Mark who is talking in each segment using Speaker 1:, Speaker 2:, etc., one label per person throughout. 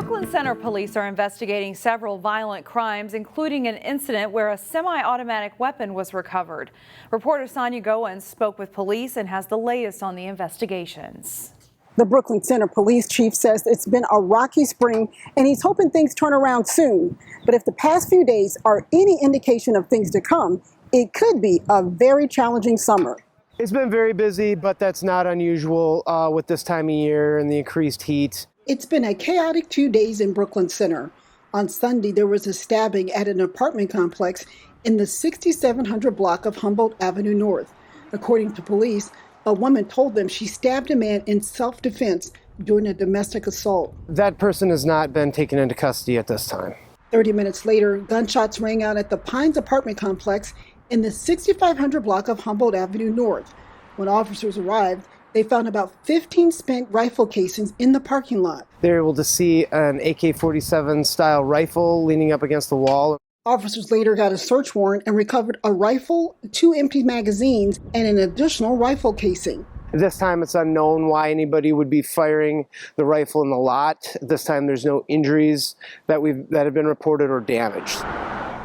Speaker 1: Brooklyn Center police are investigating several violent crimes, including an incident where a semi-automatic weapon was recovered. Reporter Sonia Goins spoke with police and has the latest on the investigations.
Speaker 2: The Brooklyn Center police chief says it's been a rocky spring and he's hoping things turn around soon. But if the past few days are any indication of things to come, it could be a very challenging summer.
Speaker 3: It's been very busy, but that's not unusual with this time of year and the increased heat.
Speaker 2: It's been a chaotic 2 days in Brooklyn Center. On Sunday, there was a stabbing at an apartment complex in the 6700 block of Humboldt Avenue North. According to police, a woman told them she stabbed a man in self-defense during a domestic assault.
Speaker 3: That person has not been taken into custody at this time.
Speaker 2: 30 minutes later, gunshots rang out at the Pines apartment complex in the 6500 block of Humboldt Avenue North. When officers arrived, they found about 15 spent rifle casings in the parking lot.
Speaker 3: They were able to see an AK-47 style rifle leaning up against the wall.
Speaker 2: Officers later got a search warrant and recovered a rifle, 2 empty magazines, and an additional rifle casing.
Speaker 3: This time it's unknown why anybody would be firing the rifle in the lot. This time there's no injuries that have been reported or damaged.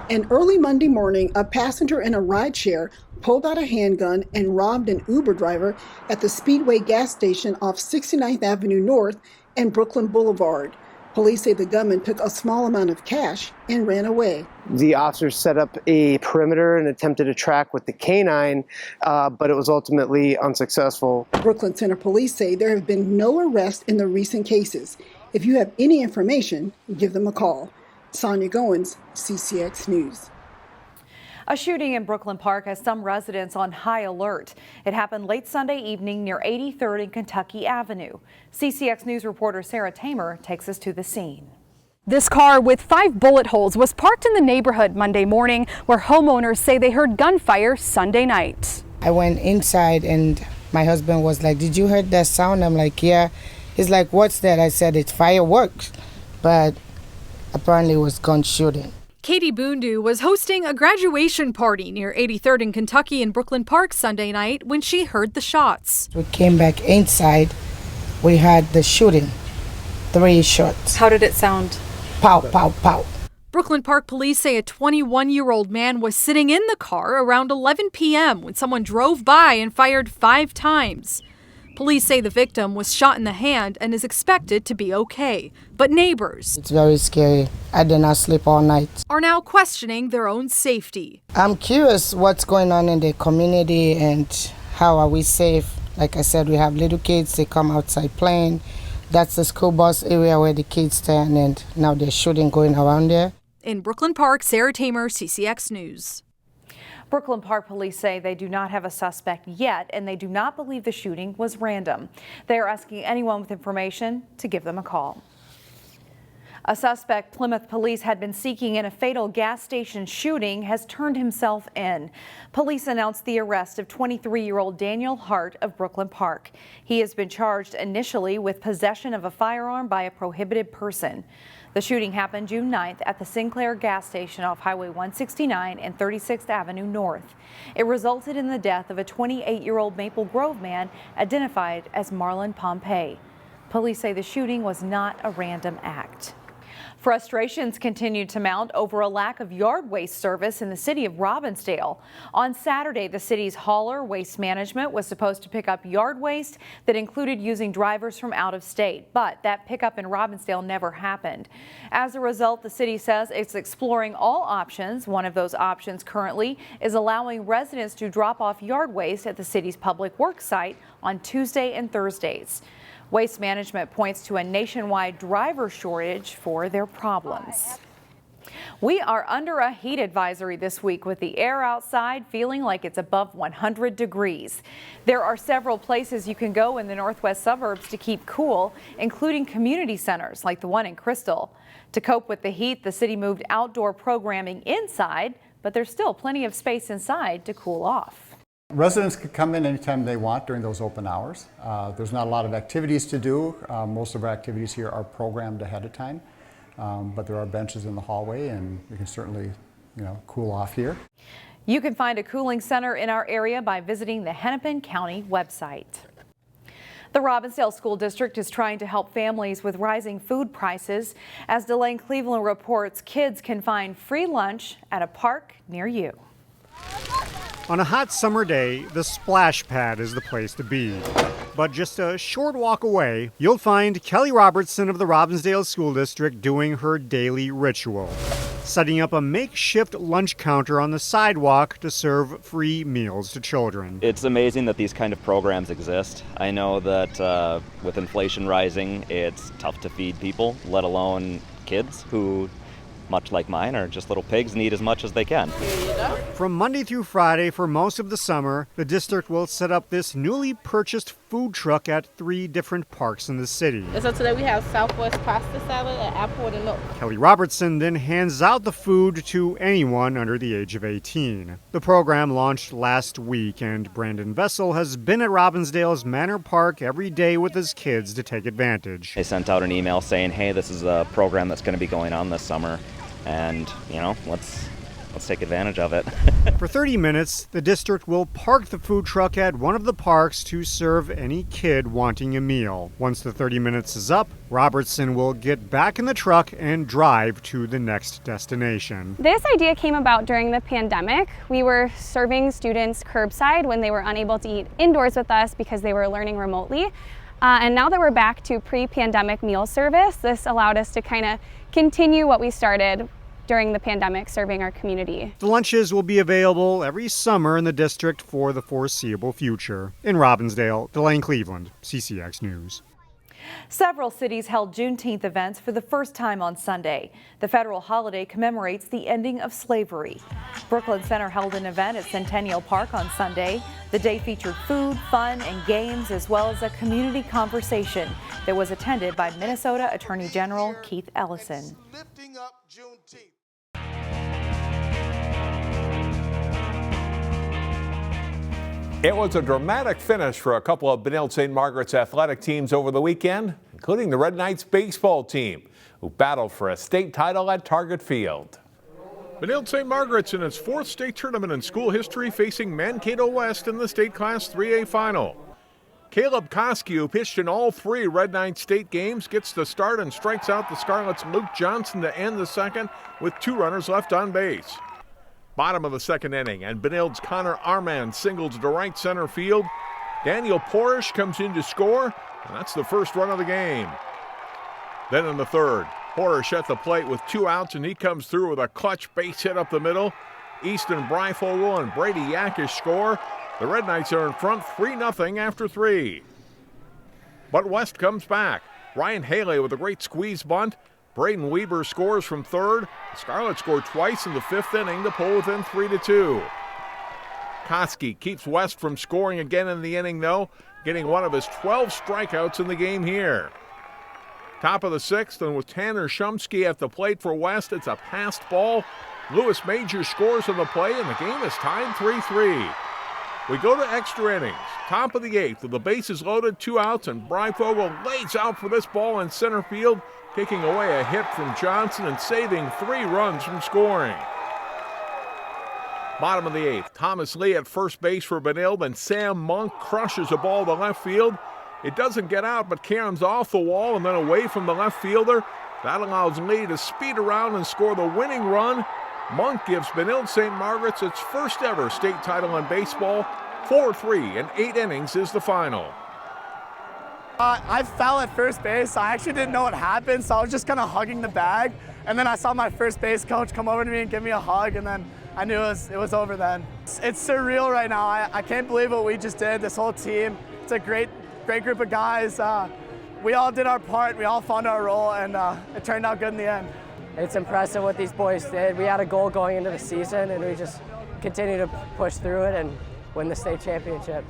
Speaker 2: And early Monday morning, a passenger in a rideshare pulled out a handgun and robbed an Uber driver at the Speedway gas station off 69th Avenue North and Brooklyn Boulevard. Police say the gunman took a small amount of cash and ran away.
Speaker 3: The officers set up a perimeter and attempted to track with the canine, but it was ultimately unsuccessful.
Speaker 2: Brooklyn Center police say there have been no arrests in the recent cases. If you have any information, give them a call. Sonia Goins, CCX News.
Speaker 1: A shooting in Brooklyn Park has some residents on high alert. It happened late Sunday evening near 83rd and Kentucky Avenue. CCX News reporter Sarah Tamer takes us to the scene.
Speaker 4: This car with 5 bullet holes was parked in the neighborhood Monday morning, where homeowners say they heard gunfire Sunday night.
Speaker 5: I went inside and my husband was like, "Did you hear that sound?" I'm like, "Yeah." He's like, "What's that?" I said, "It's fireworks." But apparently it was gun shooting.
Speaker 4: Katie Boondu was hosting a graduation party near 83rd and Kentucky in Brooklyn Park Sunday night when she heard the shots.
Speaker 5: We came back inside. We had the shooting, 3 shots.
Speaker 4: How did it sound?
Speaker 5: Pow, pow, pow.
Speaker 4: Brooklyn Park police say a 21-year-old man was sitting in the car around 11 p.m. when someone drove by and fired 5 times. Police say the victim was shot in the hand and is expected to be okay. But neighbors,
Speaker 5: It's very scary. I did not sleep all night.
Speaker 4: are now questioning their own safety.
Speaker 5: I'm curious what's going on in the community and how are we safe. Like I said, we have little kids, they come outside playing. That's the school bus area where the kids stand, and now there's shooting going around there.
Speaker 4: In Brooklyn Park, Sarah Tamer, CCX News.
Speaker 1: Brooklyn Park police say they do not have a suspect yet, and they do not believe the shooting was random. They are asking anyone with information to give them a call. A suspect Plymouth police had been seeking in a fatal gas station shooting has turned himself in. Police announced the arrest of 23-year-old Daniel Hart of Brooklyn Park. He has been charged initially with possession of a firearm by a prohibited person. The shooting happened June 9th at the Sinclair gas station off Highway 169 and 36th Avenue North. It resulted in the death of a 28-year-old Maple Grove man identified as Marlon Pompey. Police say the shooting was not a random act. Frustrations continued to mount over a lack of yard waste service in the city of Robbinsdale. On Saturday, the city's hauler, Waste Management, was supposed to pick up yard waste that included using drivers from out of state, but that pickup in Robbinsdale never happened. As a result, the city says it's exploring all options. One of those options currently is allowing residents to drop off yard waste at the city's public works site on Tuesday and Thursdays. Waste Management points to a nationwide driver shortage for their problems. We are under a heat advisory this week with the air outside feeling like it's above 100 degrees. There are several places you can go in the northwest suburbs to keep cool, including community centers like the one in Crystal. To cope with the heat, the city moved outdoor programming inside, but there's still plenty of space inside to cool off.
Speaker 6: Residents can come in anytime they want during those open hours. There's not a lot of activities to do. Most of our activities here are programmed ahead of time, but there are benches in the hallway, and you can certainly, cool off here.
Speaker 1: You can find a cooling center in our area by visiting the Hennepin County website. The Robbinsdale School District is trying to help families with rising food prices. As Delane Cleveland reports, kids can find free lunch at a park near you.
Speaker 7: On a hot summer day, the splash pad is the place to be. But just a short walk away, you'll find Kelly Robertson of the Robbinsdale School District doing her daily ritual, setting up a makeshift lunch counter on the sidewalk to serve free meals to children.
Speaker 8: It's amazing that these kind of programs exist. I know that with inflation rising, it's tough to feed people, let alone kids who, much like mine, are just little pigs and eat as much as they can.
Speaker 7: From Monday through Friday for most of the summer, the district will set up this newly purchased food truck at 3 different parks in the city.
Speaker 9: And so today we have Southwest pasta salad and apple and milk.
Speaker 7: Kelly Robertson then hands out the food to anyone under the age of 18. The program launched last week, and Brandon Vessel has been at Robbinsdale's Manor Park every day with his kids to take advantage.
Speaker 8: They sent out an email saying, hey, this is a program that's going to be going on this summer, and, you know, let's take advantage of it.
Speaker 7: For 30 minutes, the district will park the food truck at one of the parks to serve any kid wanting a meal. Once the 30 minutes is up, Robertson will get back in the truck and drive to the next destination.
Speaker 10: This idea came about during the pandemic. We were serving students curbside when they were unable to eat indoors with us because they were learning remotely. And now that we're back to pre-pandemic meal service, this allowed us to kind of continue what we started during the pandemic, serving our community.
Speaker 7: The lunches will be available every summer in the district for the foreseeable future. In Robbinsdale, Delane Cleveland, CCX News.
Speaker 1: Several cities held Juneteenth events for the first time on Sunday. The federal holiday commemorates the ending of slavery. Brooklyn Center held an event at Centennial Park on Sunday. The day featured food, fun, and games, as well as a community conversation that was attended by Minnesota Attorney General Keith Ellison.
Speaker 11: Lifting up Juneteenth.
Speaker 12: It was a dramatic finish for a couple of Benilde-St. Margaret's athletic teams over the weekend, including the Red Knights baseball team, who battled for a state title at Target Field.
Speaker 13: Benilde-St. Margaret's in its 4th state tournament in school history, facing Mankato West in the state class 3A final. Caleb Koski, who pitched in all 3 Red Knights state games, gets the start and strikes out the Scarlets' Luke Johnson to end the second with 2 runners left on base. Bottom of the second inning, and Benilde's Connor Armand singles to right center field. Daniel Porish comes in to score, and that's the first run of the game. Then in the third, Porish at the plate with 2 outs, and he comes through with a clutch base hit up the middle. Easton Breifogel and Brady Yakish score. The Red Knights are in front 3-0 after 3. But West comes back. Ryan Haley with a great squeeze bunt. Braden Weber scores from third. The Scarlets scored twice in the 5th inning to pull within 3-2. Koski keeps West from scoring again in the inning, though, getting one of his 12 strikeouts in the game here. Top of the 6th, and with Tanner Shumsky at the plate for West, it's a passed ball. Lewis Major scores on the play, and the game is tied 3-3. We go to extra innings. Top of the 8th, with the bases loaded, 2 outs, and Breifogel lays out for this ball in center field, taking away a hit from Johnson and saving 3 runs from scoring. Bottom of the 8th, Thomas Lee at first base for Benilde, and Sam Monk crushes a ball to left field. It doesn't get out, but caroms off the wall and then away from the left fielder. That allows Lee to speed around and score the winning run. Monk gives Benilde-St. Margaret's its first ever state title in baseball. 4-3 in 8 innings is the final.
Speaker 14: I fell at first base. I actually didn't know what happened, so I was just kind of hugging the bag. And then I saw my first base coach come over to me and give me a hug, and then I knew it was over then. It's surreal right now. I can't believe what we just did, this whole team. It's a great group of guys. We all did our part, we all found our role, and it turned out good in the end.
Speaker 15: It's impressive what these boys did. We had a goal going into the season, and we just continue to push through it and win the state championship.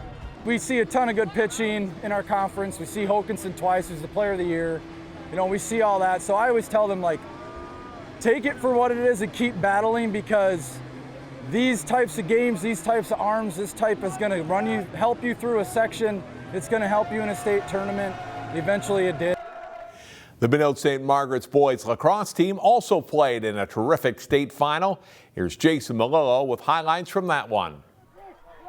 Speaker 16: We see a ton of good pitching in our conference. We see Hokinson twice, who's the player of the year. You know, we see all that. So I always tell them, like, take it for what it is and keep battling, because these types of games, these types of arms, this type is going to help you through a section. It's going to help you in a state tournament. Eventually it did.
Speaker 12: The Benilde-St. Margaret's boys lacrosse team also played in a terrific state final. Here's Jason Malillo with highlights from that one.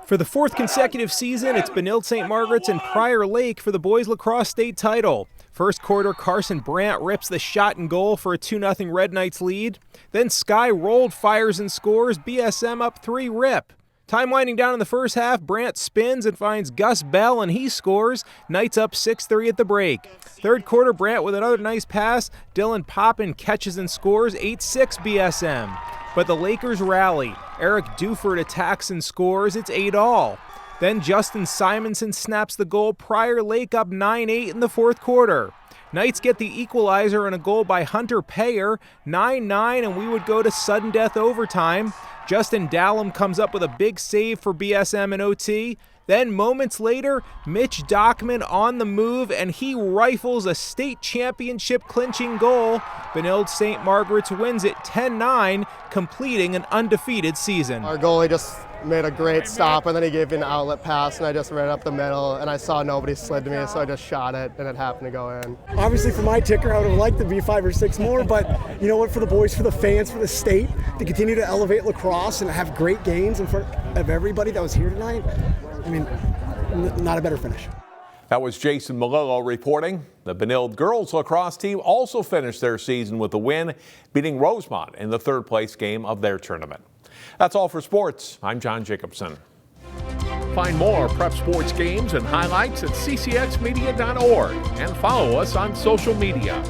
Speaker 17: For the fourth consecutive season, it's Benilde-St. Margaret's and Prior Lake for the boys lacrosse state title. First quarter, Carson Brandt rips the shot and goal for a 2-0 Red Knights lead. Then Sky Rolled fires and scores, BSM up 3 rip. Time winding down in the first half, Brandt spins and finds Gus Bell and he scores. Knights up 6-3 at the break. Third quarter, Brandt with another nice pass. Dylan Poppin catches and scores, 8-6 BSM. But the Lakers rally. Eric Duford attacks and scores, it's 8-all. Then Justin Simonson snaps the goal, Prior Lake up 9-8 in the fourth quarter. Knights get the equalizer and a goal by Hunter Payer, 9-9, and we would go to sudden death overtime. Justin Dallum comes up with a big save for BSM in OT. Then moments later, Mitch Dockman on the move, and he rifles a state championship clinching goal. Benilde-St. Margaret's wins it 10-9, completing an undefeated season.
Speaker 14: Our goalie just made a great stop, and then he gave me an outlet pass, and I just ran up the middle, and I saw nobody slid to me, so I just shot it, and it happened to go in.
Speaker 18: Obviously, for my ticker, I would have liked to be 5 or 6 more, but you know what, for the boys, for the fans, for the state, to continue to elevate lacrosse and have great games in front of everybody that was here tonight, I mean, not a better finish.
Speaker 12: That was Jason Malillo reporting. The Benilde girls lacrosse team also finished their season with a win, beating Rosemont in the third-place game of their tournament. That's all for sports. I'm John Jacobson.
Speaker 13: Find more prep sports games and highlights at ccxmedia.org and follow us on social media.